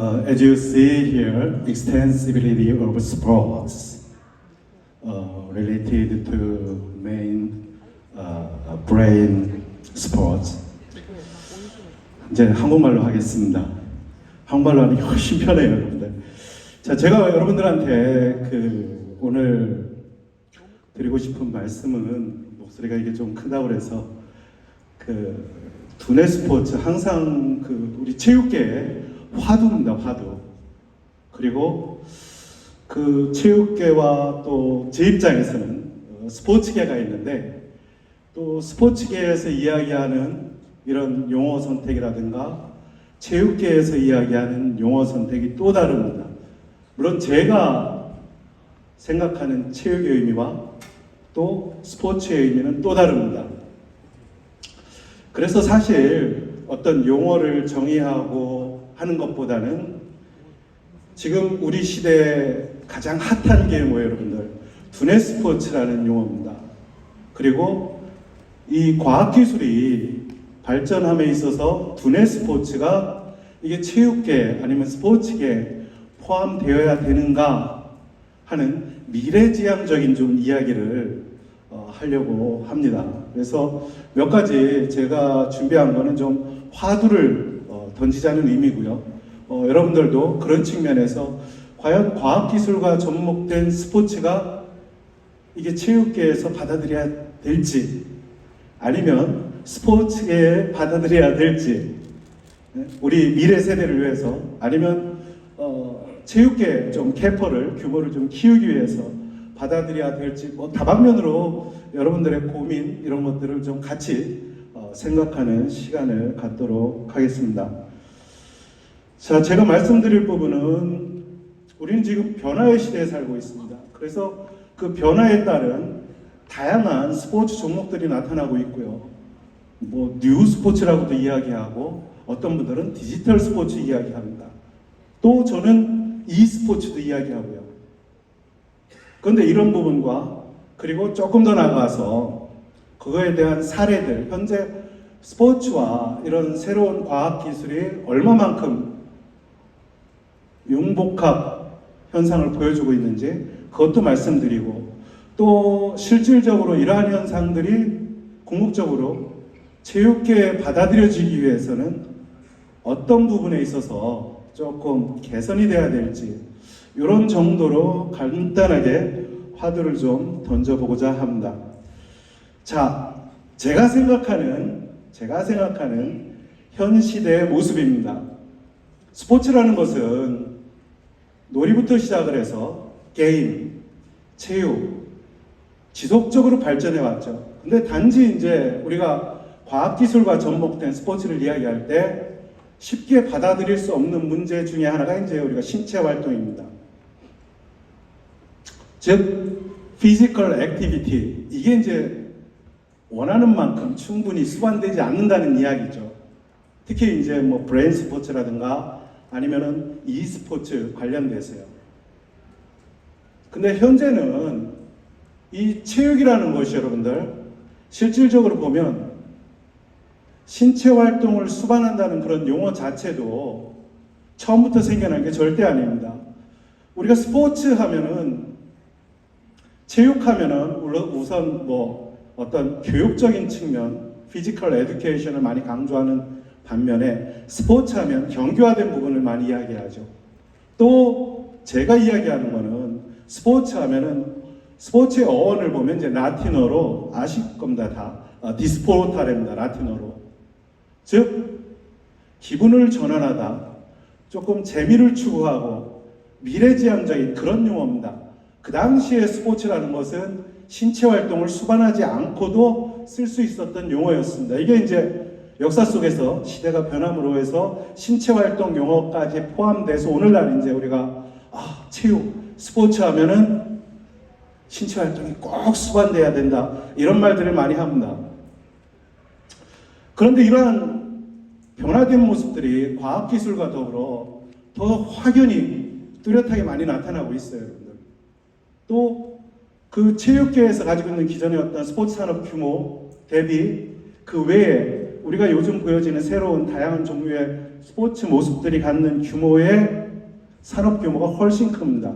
As you see here, extensibility of sports related to main brain sports. 이제 한국말로 하겠습니다. 한국말로 하는 게 훨씬 편해요, 여러분들. 자, 제가 여러분들한테 오늘 드리고 싶은 말씀은 목소리가 이게 좀 크다고 그래서 두뇌 스포츠 항상 우리 체육계의 화두입니다, 화두. 그리고 체육계와 또 제 입장에서는 스포츠계가 있는데 또 스포츠계에서 이야기하는 이런 용어 선택이라든가 체육계에서 이야기하는 용어 선택이 또 다릅니다. 물론 제가 생각하는 체육의 의미와 또 스포츠의 의미는 또 다릅니다. 그래서 사실 어떤 용어를 정의하고 하는 것보다는 지금 우리 시대에 가장 핫한 게 뭐예요, 여러분들? 두뇌 스포츠라는 용어입니다. 그리고 이 과학기술이 발전함에 있어서 두뇌 스포츠가 이게 체육계 아니면 스포츠계에 포함되어야 되는가 하는 미래지향적인 좀 이야기를 하려고 합니다. 그래서 몇 가지 제가 준비한 거는 좀 화두를 던지자는 의미고요. 여러분들도 그런 측면에서 과연 과학기술과 접목된 스포츠가 이게 체육계에서 받아들여야 될지 아니면 스포츠계에 받아들여야 될지 우리 미래 세대를 위해서 아니면 체육계 좀 캐퍼를 규모를 좀 키우기 위해서 받아들여야 될지 다방면으로 여러분들의 고민 이런 것들을 좀 같이 생각하는 시간을 갖도록 하겠습니다. 자, 제가 말씀드릴 부분은 우리는 지금 변화의 시대에 살고 있습니다. 그래서 그 변화에 따른 다양한 스포츠 종목들이 나타나고 있고요. 뉴 스포츠라고도 이야기하고 어떤 분들은 디지털 스포츠 이야기합니다. 또 저는 e스포츠도 이야기하고요. 그런데 이런 부분과 그리고 조금 더 나아가서 그거에 대한 사례들, 현재 스포츠와 이런 새로운 과학기술이 얼마만큼 융복합 현상을 보여주고 있는지 그것도 말씀드리고 또 실질적으로 이러한 현상들이 궁극적으로 체육계에 받아들여지기 위해서는 어떤 부분에 있어서 조금 개선이 돼야 될지 이런 정도로 간단하게 화두를 좀 던져보고자 합니다. 자, 제가 생각하는 현 시대의 모습입니다. 스포츠라는 것은 놀이부터 시작을 해서 게임, 체육, 지속적으로 발전해 왔죠. 근데 단지 이제 우리가 과학기술과 접목된 스포츠를 이야기할 때 쉽게 받아들일 수 없는 문제 중에 하나가 이제 우리가 신체 활동입니다. 즉, 피지컬 액티비티. 이게 이제 원하는 만큼 충분히 수반되지 않는다는 이야기죠. 특히 이제 브레인 스포츠라든가 아니면은 e스포츠 관련돼서요. 근데 현재는 이 체육이라는 것이 여러분들 실질적으로 보면 신체 활동을 수반한다는 그런 용어 자체도 처음부터 생겨난 게 절대 아닙니다. 우리가 스포츠 하면은 체육하면은 우선 어떤 교육적인 측면, 피지컬 에듀케이션을 많이 강조하는 반면에 스포츠 하면 경교화된 부분을 많이 이야기하죠. 또 제가 이야기하는 거는 스포츠 하면은 스포츠의 어원을 보면 이제 라틴어로 아실 겁니다. 다 디스포르타레입니다. 라틴어로. 즉 기분을 전환하다, 조금 재미를 추구하고 미래지향적인 그런 용어입니다. 그 당시에 스포츠라는 것은 신체 활동을 수반하지 않고도 쓸 수 있었던 용어였습니다. 이게 이제 역사 속에서 시대가 변함으로 해서 신체 활동 용어까지 포함돼서 오늘날 이제 우리가 체육, 스포츠 하면은 신체 활동이 꼭 수반돼야 된다 이런 말들을 많이 합니다. 그런데 이러한 변화된 모습들이 과학기술과 더불어 더 확연히 뚜렷하게 많이 나타나고 있어요, 여러분들. 또 그 체육계에서 가지고 있는 기존의 어떤 스포츠 산업 규모 대비 그 외에 우리가 요즘 보여지는 새로운 다양한 종류의 스포츠 모습들이 갖는 규모의 산업 규모가 훨씬 큽니다.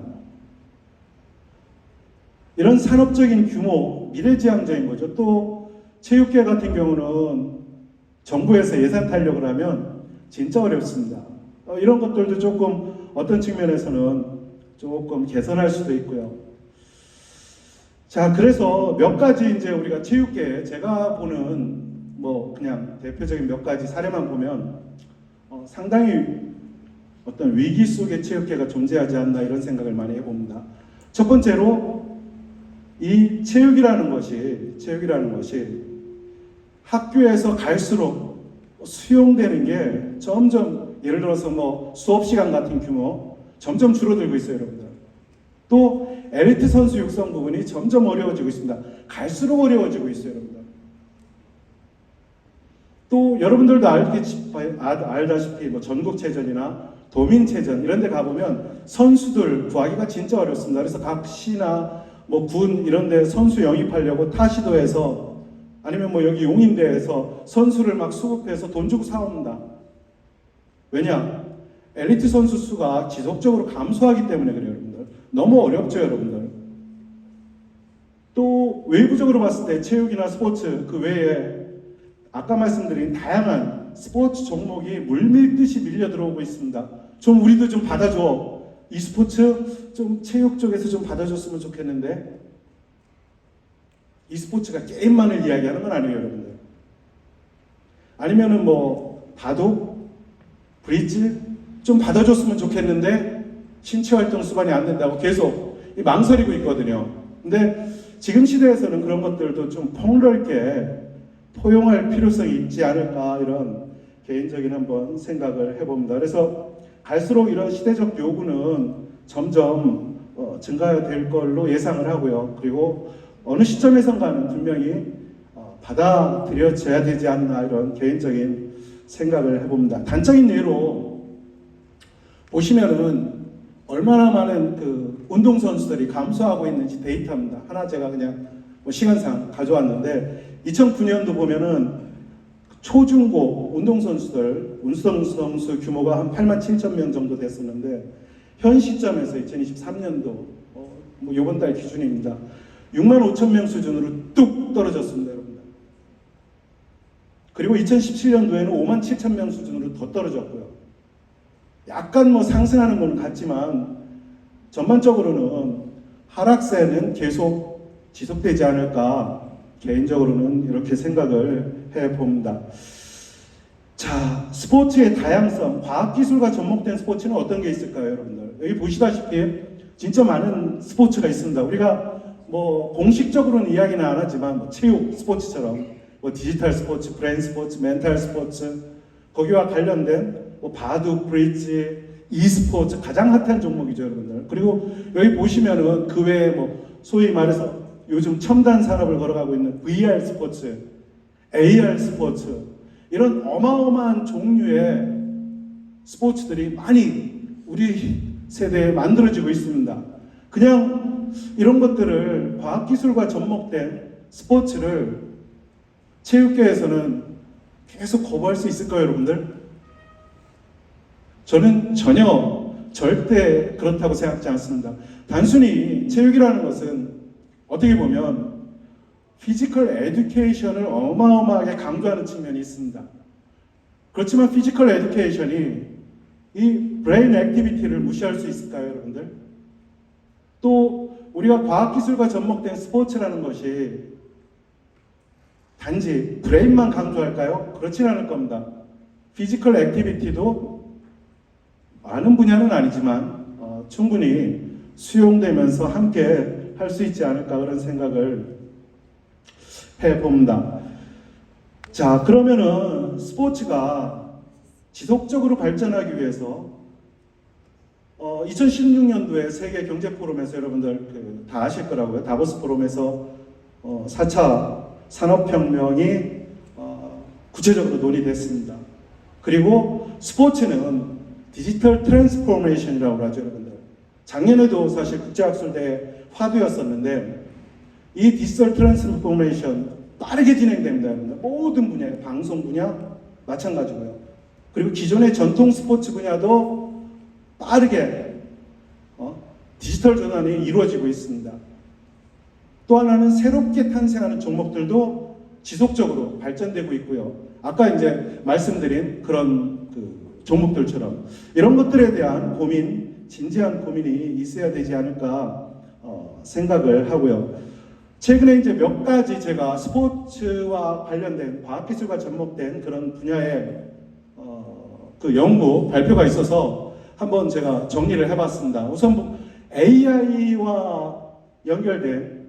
이런 산업적인 규모, 미래지향적인 거죠. 또 체육계 같은 경우는 정부에서 예산 탄력을 하면 진짜 어렵습니다. 이런 것들도 조금 어떤 측면에서는 조금 개선할 수도 있고요. 자, 그래서 몇 가지 이제 우리가 체육계 제가 보는 뭐 그냥 대표적인 몇 가지 사례만 보면 상당히 어떤 위기 속에 체육계가 존재하지 않나 이런 생각을 많이 해봅니다. 첫 번째로 이 체육이라는 것이 학교에서 갈수록 수용되는 게 점점 예를 들어서 뭐 수업 시간 같은 규모 점점 줄어들고 있어요, 여러분들. 또 엘리트 선수 육성 부분이 점점 어려워지고 있습니다. 갈수록 어려워지고 있어요, 여러분들. 또 여러분들도 알다시피 뭐 전국체전이나 도민체전 이런 데 가보면 선수들 구하기가 진짜 어렵습니다. 그래서 각 시나 뭐 군 이런 데 선수 영입하려고 타시도에서 아니면 뭐 여기 용인대에서 선수를 막 수급해서 돈 주고 사옵니다. 왜냐? 엘리트 선수 수가 지속적으로 감소하기 때문에 그래요, 여러분들. 너무 어렵죠, 여러분들. 또 외부적으로 봤을 때 체육이나 스포츠 그 외에 아까 말씀드린 다양한 스포츠 종목이 물밀듯이 밀려 들어오고 있습니다. 좀 우리도 좀 받아줘. 이 스포츠 좀 체육 쪽에서 좀 받아줬으면 좋겠는데 이 스포츠가 게임만을 이야기하는 건 아니에요, 여러분들. 아니면은 뭐 바둑, 브릿지 좀 받아줬으면 좋겠는데 신체 활동 수반이 안 된다고 계속 망설이고 있거든요. 근데 지금 시대에서는 그런 것들도 좀 폭넓게 포용할 필요성이 있지 않을까 이런 개인적인 한번 생각을 해봅니다. 그래서 갈수록 이런 시대적 요구는 점점 증가될 걸로 예상을 하고요. 그리고 어느 시점에선가는 분명히 받아들여져야 되지 않나 이런 개인적인 생각을 해봅니다. 단적인 예로 보시면은 얼마나 많은 그 운동선수들이 감소하고 있는지 데이터입니다. 하나 제가 그냥 뭐 시간상 가져왔는데 2009년도 보면은 초중고 운동선수들, 운동선수 규모가 한 8만 7천 명 정도 됐었는데 현 시점에서 2023년도 뭐 이번 달 기준입니다. 6만 5천 명 수준으로 뚝 떨어졌습니다, 여러분들. 그리고 2017년도에는 5만 7천 명 수준으로 더 떨어졌고요. 약간 뭐 상승하는 건 같지만 전반적으로는 하락세는 계속 지속되지 않을까 개인적으로는 이렇게 생각을 해봅니다. 자, 스포츠의 다양성, 과학기술과 접목된 스포츠는 어떤 게 있을까요, 여러분들? 여기 보시다시피 진짜 많은 스포츠가 있습니다. 우리가 뭐 공식적으로는 이야기는 안 하지만 뭐 체육 스포츠처럼 뭐 디지털 스포츠, 브레인 스포츠, 멘탈 스포츠 거기와 관련된 뭐 바둑, 브릿지, e스포츠 가장 핫한 종목이죠, 여러분들. 그리고 여기 보시면은 그 외에 뭐 소위 말해서 요즘 첨단 산업을 걸어가고 있는 VR 스포츠, AR 스포츠 이런 어마어마한 종류의 스포츠들이 많이 우리 세대에 만들어지고 있습니다. 그냥 이런 것들을 과학기술과 접목된 스포츠를 체육계에서는 계속 거부할 수 있을까요, 여러분들? 저는 전혀 절대 그렇다고 생각하지 않습니다. 단순히 체육이라는 것은 어떻게 보면 피지컬 에듀케이션을 어마어마하게 강조하는 측면이 있습니다. 그렇지만 피지컬 에듀케이션이 이 브레인 액티비티를 무시할 수 있을까요, 여러분들? 또 우리가 과학기술과 접목된 스포츠라는 것이 단지 브레인만 강조할까요? 그렇진 않을 겁니다. 피지컬 액티비티도 많은 분야는 아니지만 충분히 수용되면서 함께 할 수 있지 않을까 그런 생각을 해봅니다. 자, 그러면은 스포츠가 지속적으로 발전하기 위해서 2016년도에 세계 경제 포럼에서 여러분들 다 아실 거라고요. 다보스 포럼에서 4차 산업혁명이 구체적으로 논의됐습니다. 그리고 스포츠는 디지털 트랜스포메이션이라고 하죠, 여러분들. 작년에도 사실 국제학술대회 화두였었는데 이 디지털 트랜스포메이션 빠르게 진행됩니다. 여러분들. 모든 분야에 방송 분야 마찬가지고요. 그리고 기존의 전통 스포츠 분야도 빠르게 디지털 전환이 이루어지고 있습니다. 또 하나는 새롭게 탄생하는 종목들도 지속적으로 발전되고 있고요. 아까 이제 말씀드린 그런 종목들처럼 이런 것들에 대한 고민, 진지한 고민이 있어야 되지 않을까 생각을 하고요. 최근에 이제 몇 가지 제가 스포츠와 관련된 과학기술과 접목된 그런 분야의 그 연구 발표가 있어서 한번 제가 정리를 해봤습니다. 우선 AI와 연결된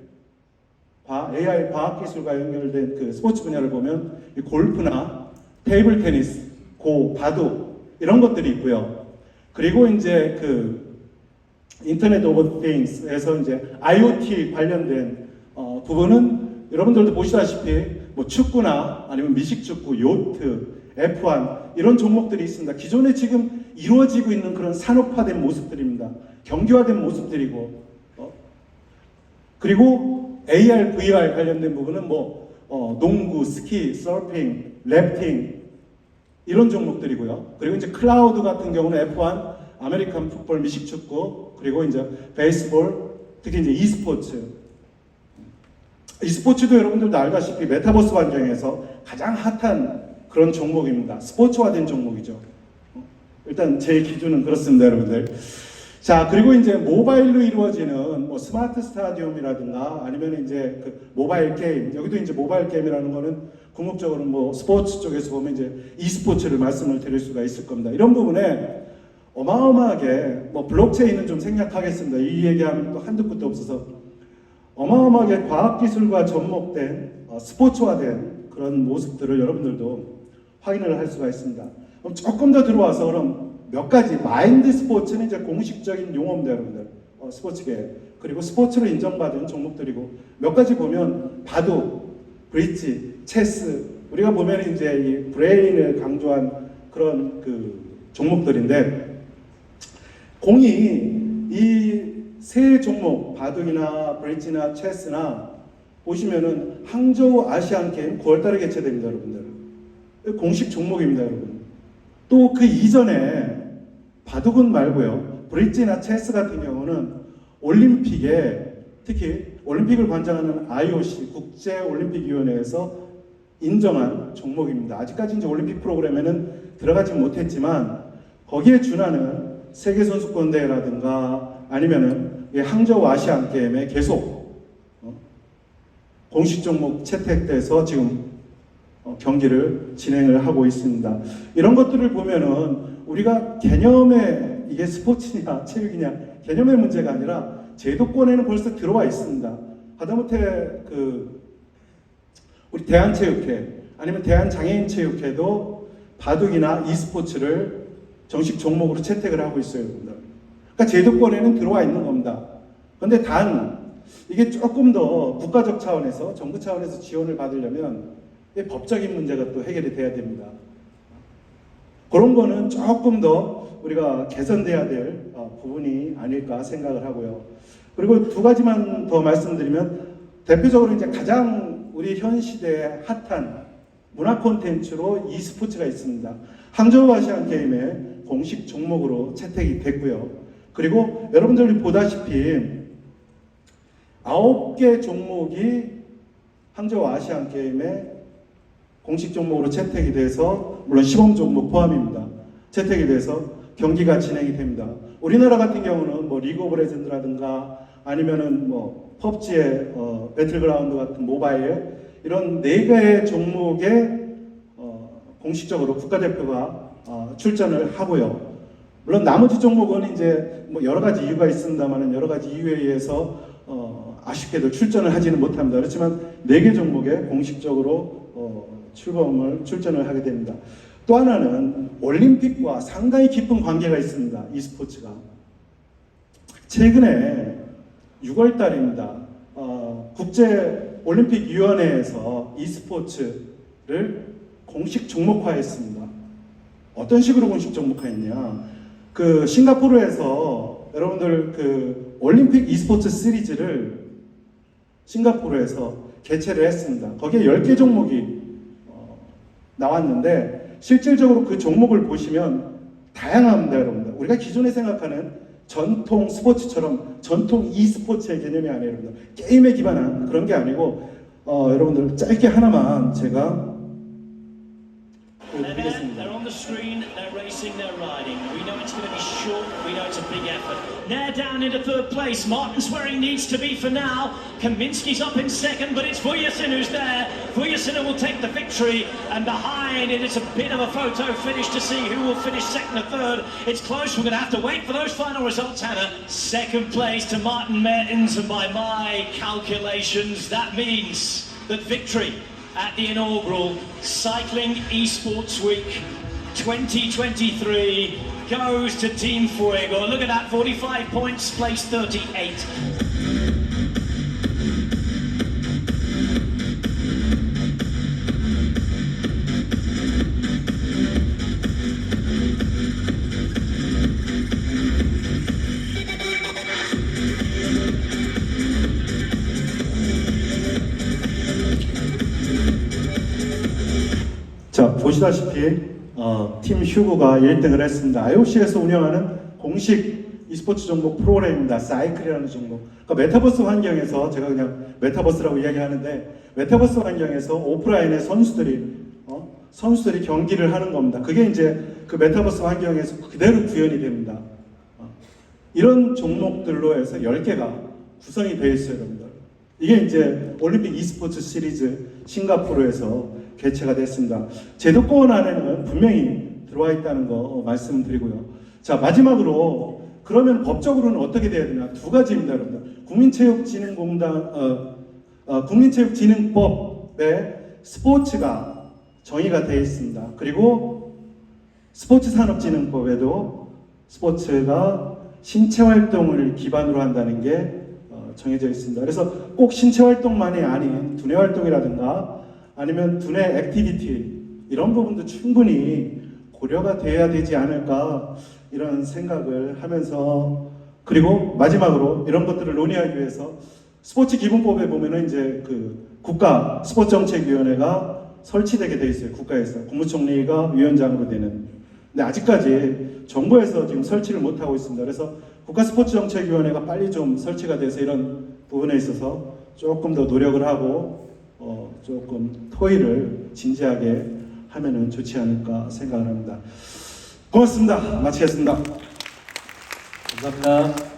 AI 과학기술과 연결된 그 스포츠 분야를 보면 골프나 테이블 테니스, 바둑 이런 것들이 있고요. 그리고 이제 그 인터넷 오브 띵스에서 이제 IoT 관련된 부분은 여러분들도 보시다시피 뭐 축구나 아니면 미식축구, 요트, F1 이런 종목들이 있습니다. 기존에 지금 이루어지고 있는 그런 산업화된 모습들입니다. 경기화된 모습들이고 그리고 AR, VR 관련된 부분은 농구, 스키, 서핑, 래프팅 이런 종목들이고요. 그리고 이제 클라우드 같은 경우는 F1, 아메리칸 풋볼, 미식축구, 그리고 이제 베이스볼, 특히 이제 e스포츠도 여러분들도 알다시피 메타버스 환경에서 가장 핫한 그런 종목입니다. 스포츠화된 종목이죠. 일단 제 기준은 그렇습니다, 여러분들. 자, 그리고 이제 모바일로 이루어지는 스마트 스타디움이라든가 아니면 이제 그 모바일 게임, 여기도 이제 모바일 게임이라는 거는 궁극적으로 스포츠 쪽에서 보면 이제 e스포츠를 말씀을 드릴 수가 있을 겁니다. 이런 부분에 어마어마하게 블록체인은 좀 생략하겠습니다. 이 얘기하면 또 한두 끝도 없어서 어마어마하게 과학기술과 접목된 스포츠화된 그런 모습들을 여러분들도 확인을 할 수가 있습니다. 그럼 조금 더 들어와서 그럼 몇 가지 마인드 스포츠는 이제 공식적인 용어입니다, 여러분들. 스포츠계 그리고 스포츠로 인정받은 종목들이고 몇 가지 보면 바둑, 브릿지, 체스 우리가 보면 이제 이 브레인을 강조한 그런 그 종목들인데 공이 이 세 종목 바둑이나 브릿지나 체스나 보시면은 항저우 아시안 게임 9월달에 개최됩니다, 여러분들. 공식 종목입니다, 여러분. 또 그 이전에 바둑은 말고요. 브릿지나 체스 같은 경우는 올림픽에 특히 올림픽을 관장하는 IOC 국제올림픽위원회에서 인정한 종목입니다. 아직까지 이제 올림픽 프로그램에는 들어가지 못했지만 거기에 준하는 세계선수권대회라든가 아니면은 항저우 아시안 게임에 계속 공식 종목 채택돼서 지금 경기를 진행을 하고 있습니다. 이런 것들을 보면은 우리가 개념의 이게 스포츠냐 체육이냐 개념의 문제가 아니라 제도권에는 벌써 들어와 있습니다. 하다못해 우리 대한체육회 아니면 대한장애인체육회도 바둑이나 e스포츠를 정식 종목으로 채택을 하고 있어요, 여러분들. 그러니까 제도권에는 들어와 있는 겁니다. 그런데 단 이게 조금 더 국가적 차원에서 정부 차원에서 지원을 받으려면 법적인 문제가 또 해결이 돼야 됩니다. 그런 거는 조금 더 우리가 개선돼야 될 부분이 아닐까 생각을 하고요. 그리고 두 가지만 더 말씀드리면 대표적으로 이제 가장 우리 현 시대에 핫한 문화 콘텐츠로 e스포츠가 있습니다. 항저우 아시안 게임의 공식 종목으로 채택이 됐고요. 그리고 여러분들이 보다시피 9개 종목이 항저우 아시안 게임의 공식 종목으로 채택이 돼서 물론 시범 종목 포함입니다. 채택이 돼서 경기가 진행이 됩니다. 우리나라 같은 경우는 리그 오브 레전드라든가 아니면은 펍지의 배틀그라운드 같은 모바일 이런 4개의 종목에 공식적으로 국가대표가 출전을 하고요. 물론 나머지 종목은 이제 여러 가지 이유가 있습니다만 여러 가지 이유에 의해서 아쉽게도 출전을 하지는 못합니다. 그렇지만 4개 종목에 공식적으로 출전을 하게 됩니다. 또 하나는 올림픽과 상당히 깊은 관계가 있습니다. e스포츠가. 최근에 6월 달입니다. 국제올림픽위원회에서 e스포츠를 공식 종목화했습니다. 어떤 식으로 공식 종목화했냐? 싱가포르에서 여러분들 올림픽 e스포츠 시리즈를 싱가포르에서 개최를 했습니다. 거기에 10개 종목이 나왔는데 실질적으로 그 종목을 보시면 다양합니다, 여러분들. 우리가 기존에 생각하는 전통 스포츠처럼 전통 e스포츠의 개념이 아니에요, 여러분들. 게임에 기반한 그런 게 아니고 여러분들 짧게 하나만 제가 보여드리겠습니다. They're on the screen, they're racing, they're riding. We know it's going to be short, we know it's a big effort. They're down into third place. Martin's where he needs to be for now. Kaminsky's up in second, but it's Vujasin who's there. Vujasin will take the victory, and behind it is a bit of a photo finish to see who will finish second or third. It's close, we're going to have to wait for those final results, Hannah. Second place to Martin Mertens, and by my calculations, that means that victory at the inaugural Cycling Esports Week 2023 goes to Team Fuego. Look at that, 45 points, place 38. 자, 보시다시피 팀 휴그가 1등을 했습니다. IOC에서 운영하는 공식 e스포츠 종목 프로그램입니다. 사이클이라는 종목. 그러니까 메타버스 환경에서 제가 그냥 메타버스라고 이야기하는데 메타버스 환경에서 오프라인의 선수들이 경기를 하는 겁니다. 그게 이제 그 메타버스 환경에서 그대로 구현이 됩니다. 이런 종목들로 해서 10개가 구성이 되어 있어요, 여러분들. 이게 이제 올림픽 e스포츠 시리즈 싱가포르에서 개최가 됐습니다. 제도권 안에는 분명히 들어와 있다는 거 말씀드리고요. 자, 마지막으로 그러면 법적으로는 어떻게 돼야 되나? 두 가지입니다, 여러분들. 국민체육진흥법에 스포츠가 정의가 되어 있습니다. 그리고 스포츠산업진흥법에도 스포츠가 신체활동을 기반으로 한다는 게 정해져 있습니다. 그래서 꼭 신체활동만이 아닌 두뇌활동이라든가 아니면 두뇌 액티비티 이런 부분도 충분히 고려가 돼야 되지 않을까 이런 생각을 하면서 그리고 마지막으로 이런 것들을 논의하기 위해서 스포츠 기본법에 보면은 이제 그 국가 스포츠정책위원회가 설치되게 돼 있어요. 국가에서 국무총리가 위원장으로 되는. 근데 아직까지 정부에서 지금 설치를 못 하고 있습니다. 그래서 국가스포츠정책위원회가 빨리 좀 설치가 돼서 이런 부분에 있어서 조금 더 노력을 하고 조금 토의를 진지하게 하면은 좋지 않을까 생각을 합니다. 고맙습니다. 마치겠습니다. 감사합니다.